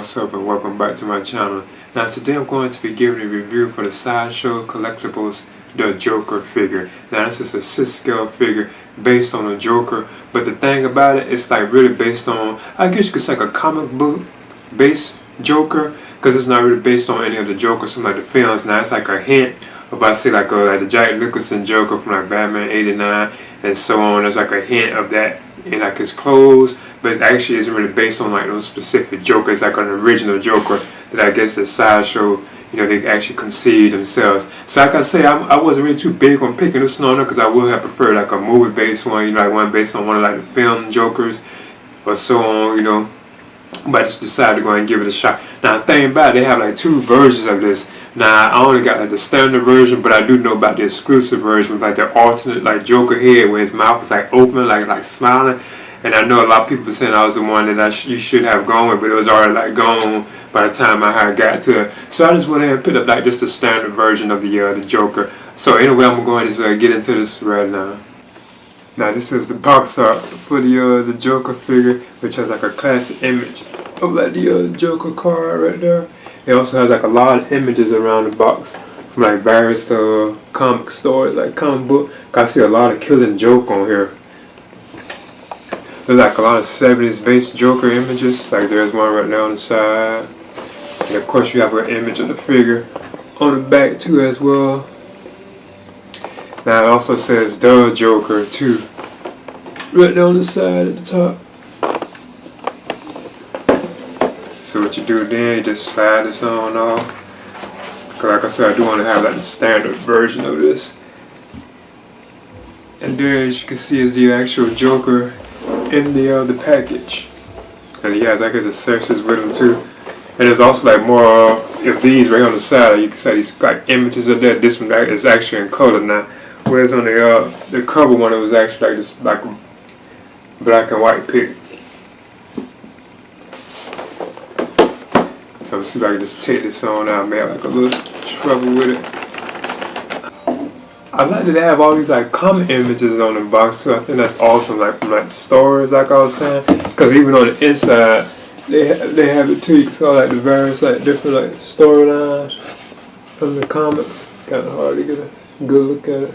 what's up and welcome back to my channel. Now today I'm going to be giving a review for the Sideshow Collectibles The Joker figure. Now this is a 6-scale figure based on a Joker, but the thing about it, it's like really based on, I guess you could say like a comic book based Joker, because it's not really based on any of the Jokers from like the films. Now it's like a hint of, I say like the Jack Nicholson Joker from like Batman '89 and so on. There's like a hint of that in like his clothes, but it actually isn't really based on like those specific Jokers, like an original Joker that I guess the Sideshow, they actually conceived themselves. So like I say, I wasn't really too big on picking this one up because I would have preferred like a movie based one, like one based on one of like the film Jokers or so on, but I just decided to go ahead and give it a shot. Now the thing about it, they have like 2 versions of this. Now I only got like the standard version, but I do know about the exclusive version with like the alternate like Joker head where his mouth is like open, like smiling. And I know a lot of people saying I was the one that you should have gone with, but it was already like gone by the time I had got to it. So I just went ahead and picked up like just the standard version of the Joker. So anyway, I'm going to get into this right now. Now this is the box art for the Joker figure, which has like a classic image of like the Joker card right there. It also has like a lot of images around the box from like various comic stores, like comic book. I see a lot of Killing Joke on here. There's like a lot of 70s based Joker images, like there's one right now on the side. And of course you have an image of the figure on the back too as well. Now it also says The Joker too, right there on the side at the top. So what you do then, you just slide this on off. Cause like I said, I do want to have like the standard version of this. And there, as you can see, is the actual Joker in the package. And he has like his accessories with him too. And there's also like more of these right on the side. You can see these like images of that. This one is actually in color now. Whereas on the cover one, it was actually like this like black and white pic. So let's see if I can just take this on out. I may have like a little trouble with it. I like that they have all these like comic images on the box too. I think that's awesome, like from like stories, like I was saying. Because even on the inside, they have it too. You can see all like the various like different like storylines from the comics. It's kind of hard to get a good look at it.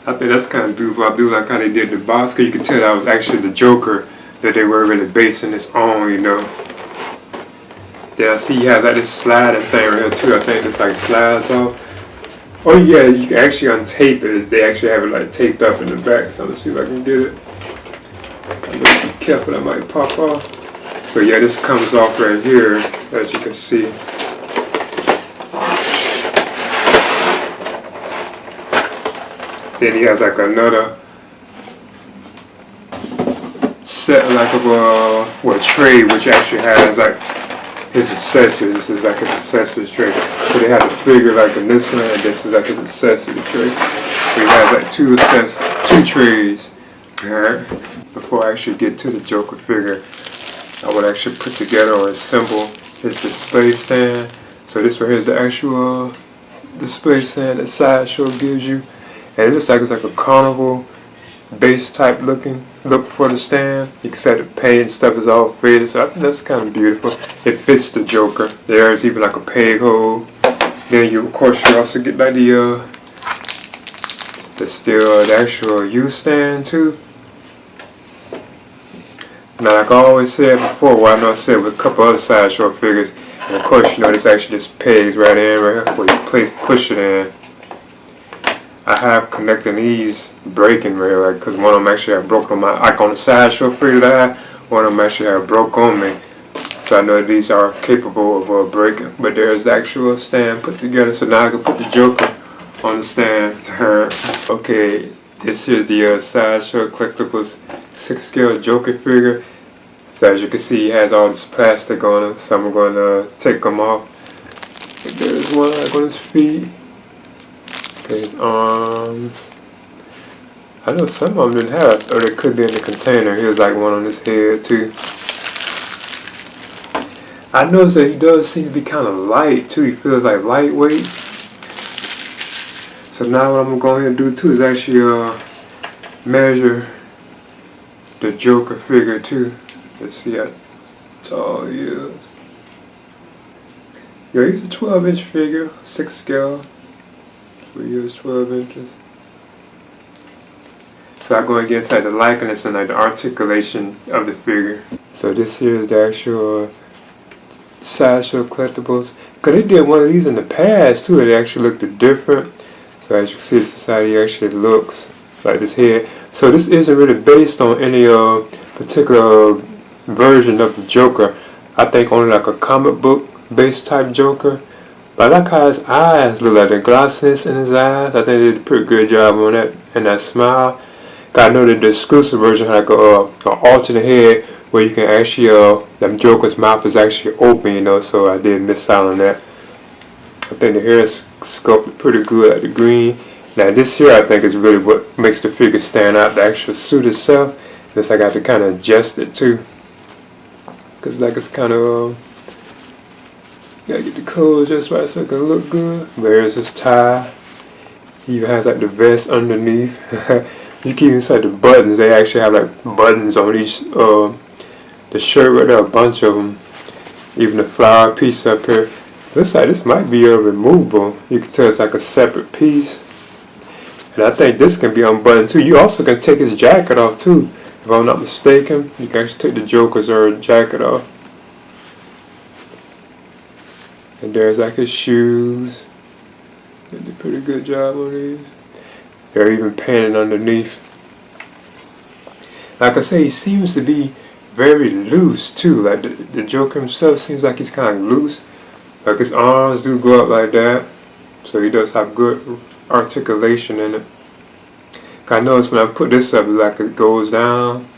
I think that's kind of beautiful. I do like how they did the box, because you can tell that was actually the Joker that they were really basing this on, Yeah, I see he has like this sliding thing right here too. I think this like slides off. Oh yeah, you can actually untape it. They actually have it like taped up in the back. So let's see if I can get it. Just be careful, that might pop off. So yeah, this comes off right here, as you can see. Then he has like another set like of a tray, which actually has like his accessories. This is like his accessories tray. So they have the figure like in this one, and this is like his accessory tray. So he has like two trays. Alright. Before I actually get to the Joker figure, I would actually put together or assemble his display stand. So this right here is the actual display stand that Sideshow gives you. And it looks like it's like a carnival base type look for the stand. You can see the paint and stuff is all faded, so I think that's kind of beautiful. It fits the Joker. There's even like a peg hole. Then you, of course, you also get like the actual U stand too. Now, like I always said before, well, I know I said with a couple other Sideshow figures, and of course, this actually just pegs right in right here, where you push it in. I have connecting these breaking right here, because one of them actually had broke on my, like on the Sideshow figure that I had, one of them actually had broke on me. So I know these are capable of breaking, but there's the actual stand put together. So now I can put the Joker on the stand. Okay, this is the Sideshow Collectibles 6-scale Joker figure. So as you can see, he has all this plastic on him, so I'm going to take them off. There's one like on his feet. His arms. I know some of them didn't have, or they could be in the container. Here's like one on his head too. I noticed that he does seem to be kind of light too. He feels like lightweight. So now what I'm going to go ahead and do too is actually measure the Joker figure too. Let's see how tall he is. Yeah, he's a 12-inch figure, 6 scale. We use 12 inches. So I'm going to get inside the likeness and like the articulation of the figure. So this here is the actual Sideshow Collectibles. Cause they did one of these in the past too. It actually looked different. So as you can see, the society actually looks like this here. So this isn't really based on any particular version of the Joker. I think only like a comic book based type Joker. But I like how his eyes look like the glossiness in his eyes. I think they did a pretty good job on that and that smile. I know that the exclusive version had like an alternate head where you can actually, them Joker's mouth is actually open, you know, so I did miss out on that. I think the hair is sculpted pretty good, like the green. Now this here I think is really what makes the figure stand out, the actual suit itself. This I got to kind of adjust it too. Cause like it's kind of, gotta get the clothes just right so it can look good. But here's his tie. He even has like the vest underneath. You can even see the buttons. They actually have like buttons on each, the shirt right there, a bunch of them. Even the flower piece up here. Looks like this might be removable. You can tell it's like a separate piece. And I think this can be unbuttoned too. You also can take his jacket off too. If I'm not mistaken, you can actually take the Joker's jacket off. And there's like his shoes. They did a pretty good job on these. They're even painted underneath. Like I say, he seems to be very loose too. Like the Joker himself seems like he's kind of loose. Like his arms do go up like that. So he does have good articulation in it. I notice when I put this up, like it goes down.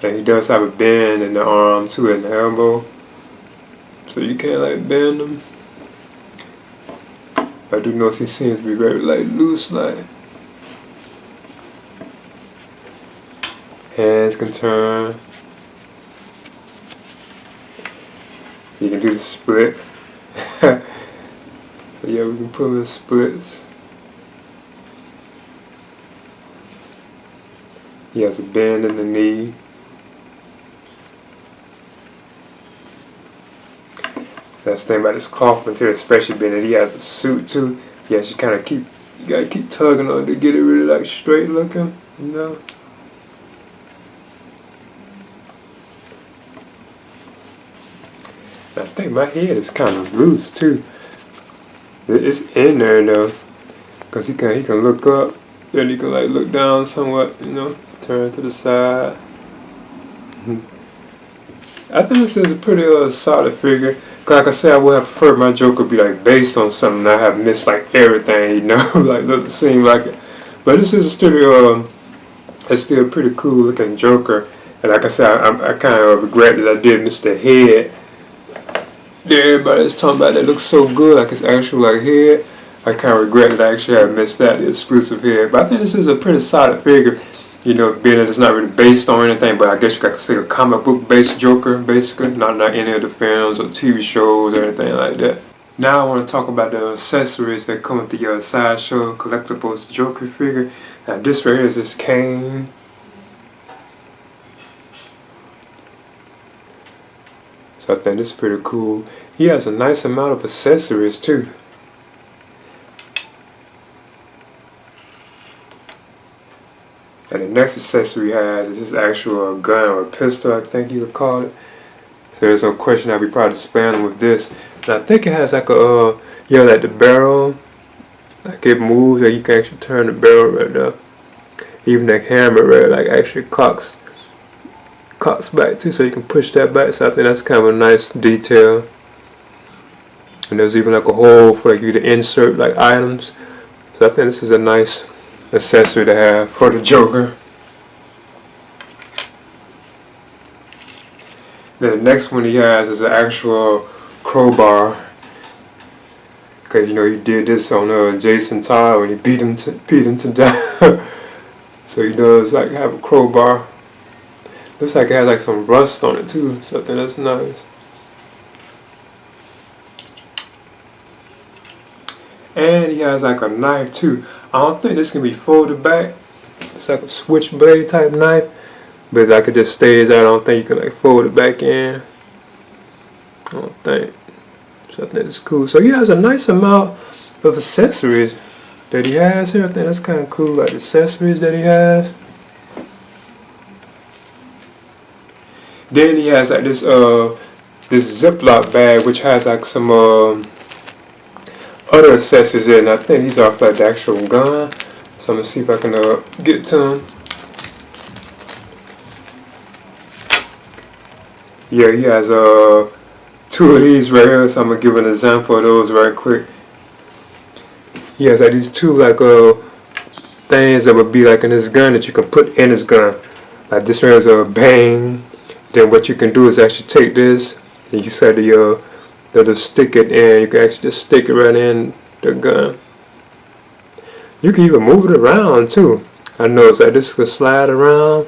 And he does have a bend in the arm too, and the elbow. So you can't like bend them. I do notice he seems to be very like loose, like hands can turn. You can do the split. So yeah, we can put him in splits. He has a bend in the knee. That's the thing about this cloth material, especially being that he has a suit too. You actually kind of you gotta keep tugging on it to get it really like straight looking, you know. I think my head is kind of loose too. It's in there though, cause he can look up, then he can like look down somewhat, you know, turn to the side. I think this is a pretty solid figure. Like I said, I would have preferred my Joker be like based on something. I have missed like everything, you know, like doesn't seem like it. But this is still it's still a pretty cool looking Joker. And like I said, I kind of regret that I did miss the head. Everybody's talking about that looks so good, like it's actual like head. I kind of regret that I actually have missed that, the exclusive head. But I think this is a pretty solid figure. You know, being that it's not really based on anything, but I guess you could say a comic book based Joker, basically. Not any of the films or TV shows or anything like that. Now I want to talk about the accessories that come with the Sideshow Collectibles Joker figure. Now this right here is his cane. So I think this is pretty cool. He has a nice amount of accessories too. And the next accessory he has is his actual gun or pistol, I think you would call it. So there's no question I'll be probably displaying with this. And I think it has like a, like the barrel, like it moves, like you can actually turn the barrel right there. Even the hammer right, like actually cocks back too, so you can push that back. So I think that's kind of a nice detail. And there's even like a hole for like you to insert like items. So I think this is a nice accessory to have for the Joker. Then the next one he has is an actual crowbar. Cause you know he did this on Jason Todd when he beat him to death. So he does like have a crowbar. Looks like it has like some rust on it too, so I think that's nice. And he has like a knife too. I don't think this can be folded back. It's like a switchblade type knife, but like it just stays out. I don't think you can like fold it back in. I don't think. So I think it's cool. So he has a nice amount of accessories that he has here. I think that's kind of cool, like the accessories that he has. Then he has like this Ziploc bag which has like some other accessories in it. I think these are like the actual gun. So I'm gonna see if I can get to them. Yeah, he has 2 of these right here, so I'm gonna give an example of those right quick. He has like these 2 like things that would be like in his gun that you can put in his gun. Like this one is a bang. Then what you can do is actually take this and you set the stick it in. You can actually just stick it right in the gun. You can even move it around too. I know it's like this could slide around,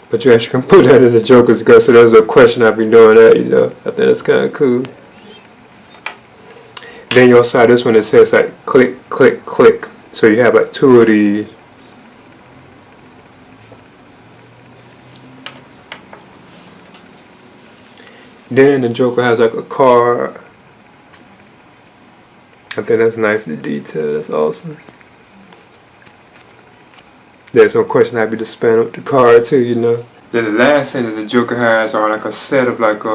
but you actually can put that in the Joker's gun. So there's a question I've been doing that, you know. I think that's kind of cool. Then you also have this one that says like click, click, click. So you have like 2 of these. Then the Joker has like a card. I think that's nice, the detail, that's awesome. There's no question I'd be to spend up the card too, you know. Then the last thing that the Joker has are like a set of like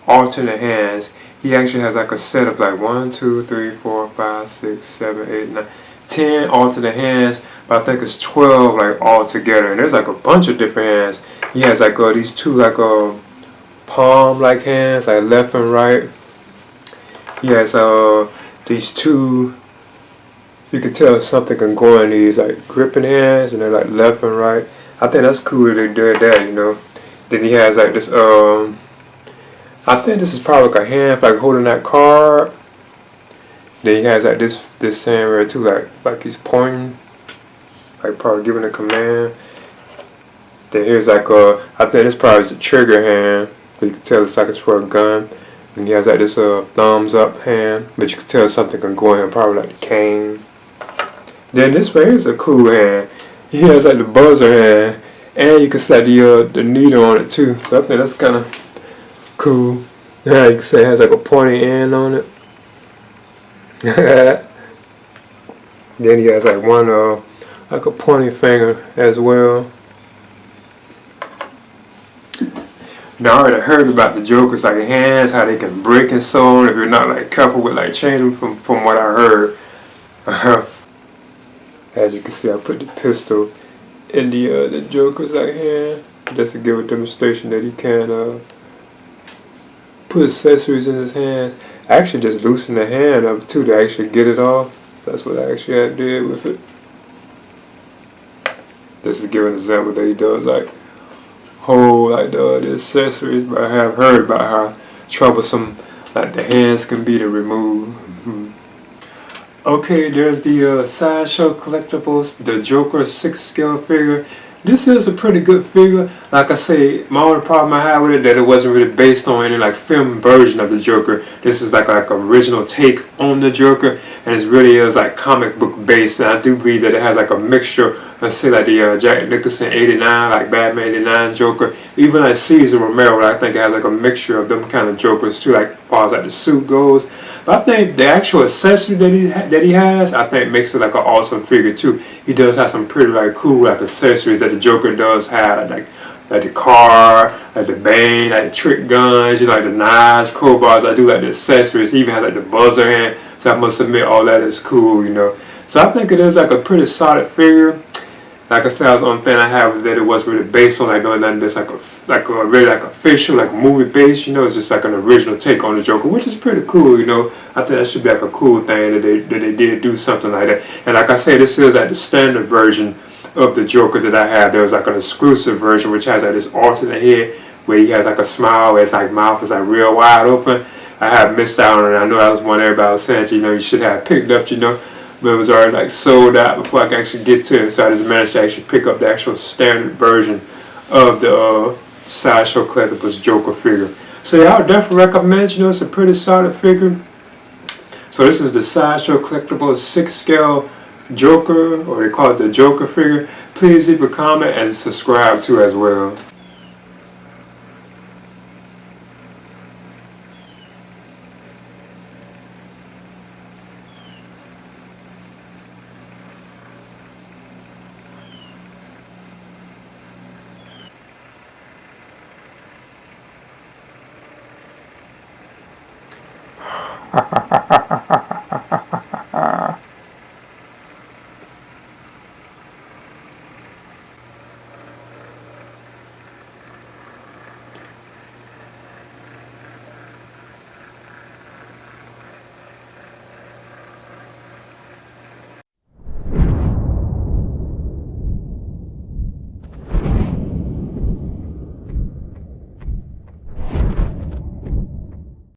alternate hands. He actually has like a set of like 1, 2, 3, 4, 5, 6, 7, 8, 9, 10 alternate hands, but I think it's 12 like all together. And there's like a bunch of different hands. He has like these 2 like palm like hands, like left and right. He has these 2, you can tell something can go in these like gripping hands, and they're like left and right. I think that's cool that they did that, you know. Then he has like this I think this is probably like a hand for like holding that card. Then he has like this hand right too, like he's pointing, like probably giving a command. Then here's like I think this probably is the trigger hand. You can tell it's like it's for a gun. And he has like this thumbs up hand, but you can tell something can go in here, probably like the cane. Then this right here is a cool hand. He has like the buzzer hand, and you can set the needle on it too. So I think that's kind of cool. Yeah, you can say it has like a pointy end on it. Then he has like one like a pointy finger as well. Now I already heard about the Joker's like hands, how they can break and so on if you're not like careful with like changing from what I heard. As you can see, I put the pistol in the Joker's like hand just to give a demonstration that he can put accessories in his hands. I actually just loosened the hand up too to actually get it off. So that's what I actually did with it. This is to give an example that he does like hold like the accessories, but I have heard about how troublesome like the hands can be to remove. Okay, there's the Sideshow Collectibles, the Joker 6 scale figure. This is a pretty good figure. Like I say, my only problem I had with it that it wasn't really based on any like film version of the Joker. This is like original take on the Joker, and it really is like comic book based. And I do believe that it has like a mixture. Let's say like the Jack Nicholson 89, like Batman 89 Joker, even like Cesar Romero. I think it has like a mixture of them kind of Jokers too, like as far as like the suit goes. But I think the actual accessory that he has, I think makes it like an awesome figure too. He does have some pretty like cool like accessories that the Joker does have, like the car, like the bane, like the trick guns, you know, like the knives, crowbars. I do like the accessories. He even has like the buzzer hand. So I must admit, all that is cool, you know. So I think it is like a pretty solid figure. Like I said, that was the only thing I have with that it wasn't really based on like doing nothing that's like a really like official, like movie based, you know. It's just like an original take on the Joker, which is pretty cool, you know. I think that should be like a cool thing that they did do something like that. And like I said, this is like the standard version of the Joker that I have. There was like an exclusive version which has like this alternate head where he has like a smile, it's like mouth is like real wide open. I have missed out on it. I know that was one everybody was saying, you know, you should have picked up, you know. But it was already like sold out before I could actually get to it. So I just managed to actually pick up the actual standard version of the Sideshow Collectibles Joker figure. So yeah, I would definitely recommend, you know, it's a pretty solid figure. So this is the Sideshow Collectibles 6 scale Joker, or they call it the Joker figure. Please leave a comment and subscribe too as well.